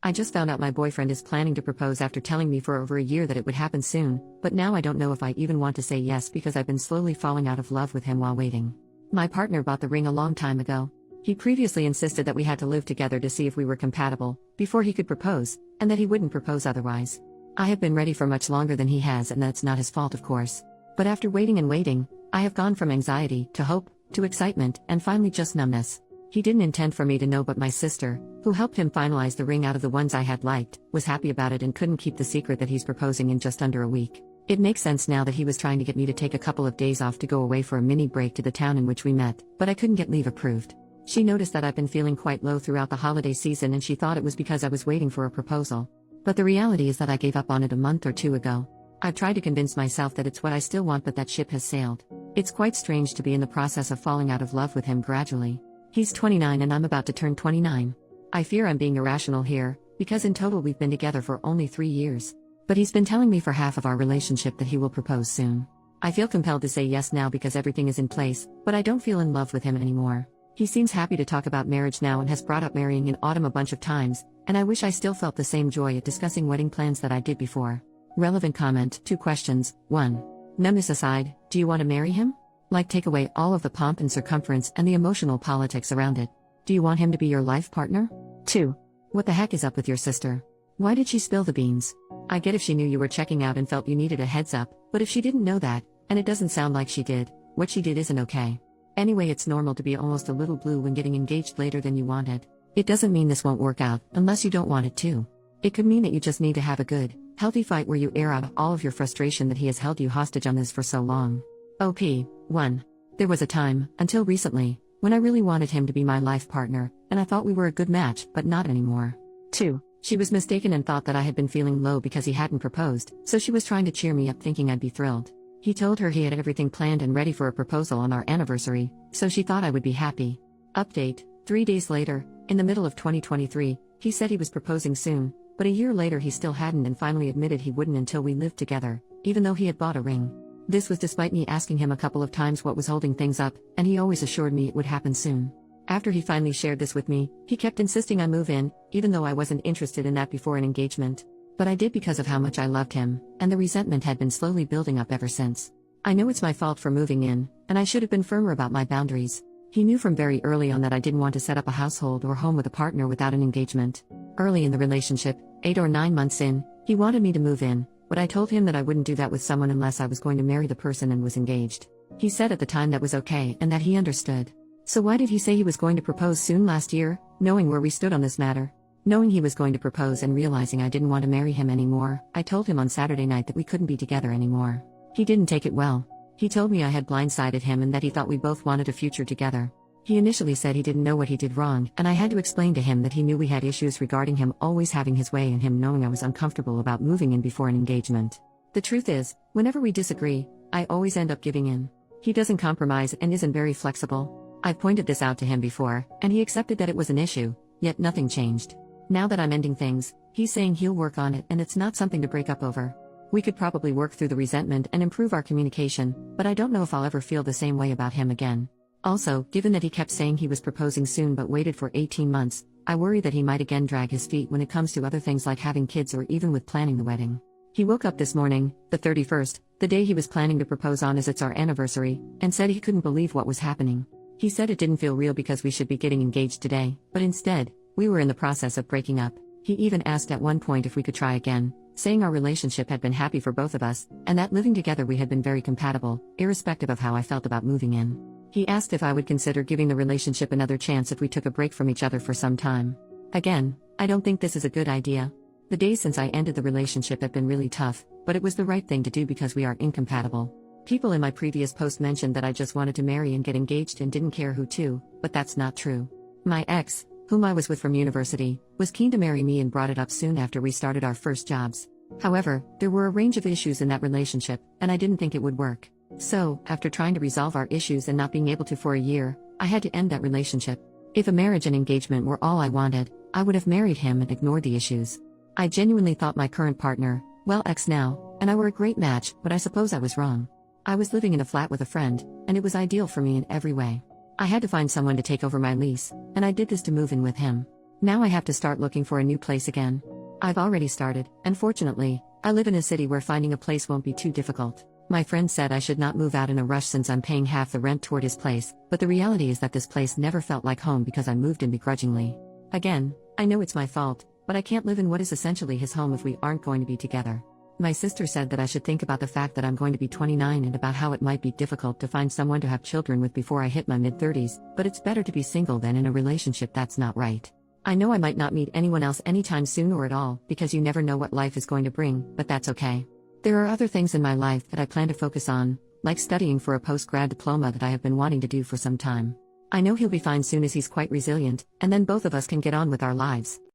I just found out my boyfriend is planning to propose after telling me for over a year that it would happen soon, but now I don't know if I even want to say yes because I've been slowly falling out of love with him while waiting. My partner bought the ring a long time ago. He previously insisted that we had to live together to see if we were compatible, before he could propose, and that he wouldn't propose otherwise. I have been ready for much longer than he has, and that's not his fault, of course. But after waiting and waiting, I have gone from anxiety, to hope, to excitement, and finally just numbness. He didn't intend for me to know, but my sister, who helped him finalize the ring out of the ones I had liked, was happy about it and couldn't keep the secret that he's proposing in just under a week. It makes sense now that he was trying to get me to take a couple of days off to go away for a mini break to the town in which we met, but I couldn't get leave approved. She noticed that I've been feeling quite low throughout the holiday season and she thought it was because I was waiting for a proposal. But the reality is that I gave up on it a month or two ago. I've tried to convince myself that it's what I still want, but that ship has sailed. It's quite strange to be in the process of falling out of love with him gradually. He's 29 and I'm about to turn 29. I fear I'm being irrational here, because in total we've been together for only 3 years. But he's been telling me for half of our relationship that he will propose soon. I feel compelled to say yes now because everything is in place, but I don't feel in love with him anymore. He seems happy to talk about marriage now and has brought up marrying in autumn a bunch of times, and I wish I still felt the same joy at discussing wedding plans that I did before. Relevant comment, 2 questions. 1. Numbness aside, do you want to marry him? Like, take away all of the pomp and circumference and the emotional politics around it. Do you want him to be your life partner? 2. What the heck is up with your sister? Why did she spill the beans? I get if she knew you were checking out and felt you needed a heads up, but if she didn't know that, and it doesn't sound like she did, what she did isn't okay. Anyway, it's normal to be almost a little blue when getting engaged later than you wanted. It doesn't mean this won't work out, unless you don't want it to. It could mean that you just need to have a good, healthy fight where you air out all of your frustration that he has held you hostage on this for so long. OP. 1. There was a time, until recently, when I really wanted him to be my life partner, and I thought we were a good match, but not anymore. 2. She was mistaken and thought that I had been feeling low because he hadn't proposed, so she was trying to cheer me up thinking I'd be thrilled. He told her he had everything planned and ready for a proposal on our anniversary, so she thought I would be happy. Update. 3 days later, in the middle of 2023, he said he was proposing soon, but a year later he still hadn't and finally admitted he wouldn't until we lived together, even though he had bought a ring. This was despite me asking him a couple of times what was holding things up, and he always assured me it would happen soon. After he finally shared this with me, he kept insisting I move in, even though I wasn't interested in that before an engagement. But I did because of how much I loved him, and the resentment had been slowly building up ever since. I know it's my fault for moving in, and I should have been firmer about my boundaries. He knew from very early on that I didn't want to set up a household or home with a partner without an engagement. Early in the relationship, 8 or 9 months in, he wanted me to move in, but I told him that I wouldn't do that with someone unless I was going to marry the person and was engaged. He said at the time that was okay and that he understood. So why did he say he was going to propose soon last year, knowing where we stood on this matter? Knowing he was going to propose and realizing I didn't want to marry him anymore, I told him on Saturday night that we couldn't be together anymore. He didn't take it well. He told me I had blindsided him and that he thought we both wanted a future together. He initially said he didn't know what he did wrong, and I had to explain to him that he knew we had issues regarding him always having his way and him knowing I was uncomfortable about moving in before an engagement. The truth is, whenever we disagree, I always end up giving in. He doesn't compromise and isn't very flexible. I've pointed this out to him before, and he accepted that it was an issue, yet nothing changed. Now that I'm ending things, he's saying he'll work on it and it's not something to break up over. We could probably work through the resentment and improve our communication, but I don't know if I'll ever feel the same way about him again. Also, given that he kept saying he was proposing soon but waited for 18 months, I worry that he might again drag his feet when it comes to other things like having kids or even with planning the wedding. He woke up this morning, the 31st, the day he was planning to propose on as it's our anniversary, and said he couldn't believe what was happening. He said it didn't feel real because we should be getting engaged today, but instead, we were in the process of breaking up. He even asked at one point if we could try again, saying our relationship had been happy for both of us, and that living together we had been very compatible, irrespective of how I felt about moving in. He asked if I would consider giving the relationship another chance if we took a break from each other for some time. Again, I don't think this is a good idea. The days since I ended the relationship have been really tough, but it was the right thing to do because we are incompatible. People in my previous post mentioned that I just wanted to marry and get engaged and didn't care who to, but that's not true. My ex, whom I was with from university, was keen to marry me and brought it up soon after we started our first jobs. However, there were a range of issues in that relationship, and I didn't think it would work. So, after trying to resolve our issues and not being able to for a year, I had to end that relationship. If a marriage and engagement were all I wanted, I would have married him and ignored the issues. I genuinely thought my current partner, well ex now, and I were a great match, but I suppose I was wrong. I was living in a flat with a friend, and it was ideal for me in every way. I had to find someone to take over my lease, and I did this to move in with him. Now I have to start looking for a new place again. I've already started, and fortunately, I live in a city where finding a place won't be too difficult. My friend said I should not move out in a rush since I'm paying half the rent toward his place, but the reality is that this place never felt like home because I moved in begrudgingly. Again, I know it's my fault, but I can't live in what is essentially his home if we aren't going to be together. My sister said that I should think about the fact that I'm going to be 29 and about how it might be difficult to find someone to have children with before I hit my mid-30s, but it's better to be single than in a relationship that's not right. I know I might not meet anyone else anytime soon or at all, because you never know what life is going to bring, but that's okay. There are other things in my life that I plan to focus on, like studying for a post-grad diploma that I have been wanting to do for some time. I know he'll be fine soon as he's quite resilient, and then both of us can get on with our lives.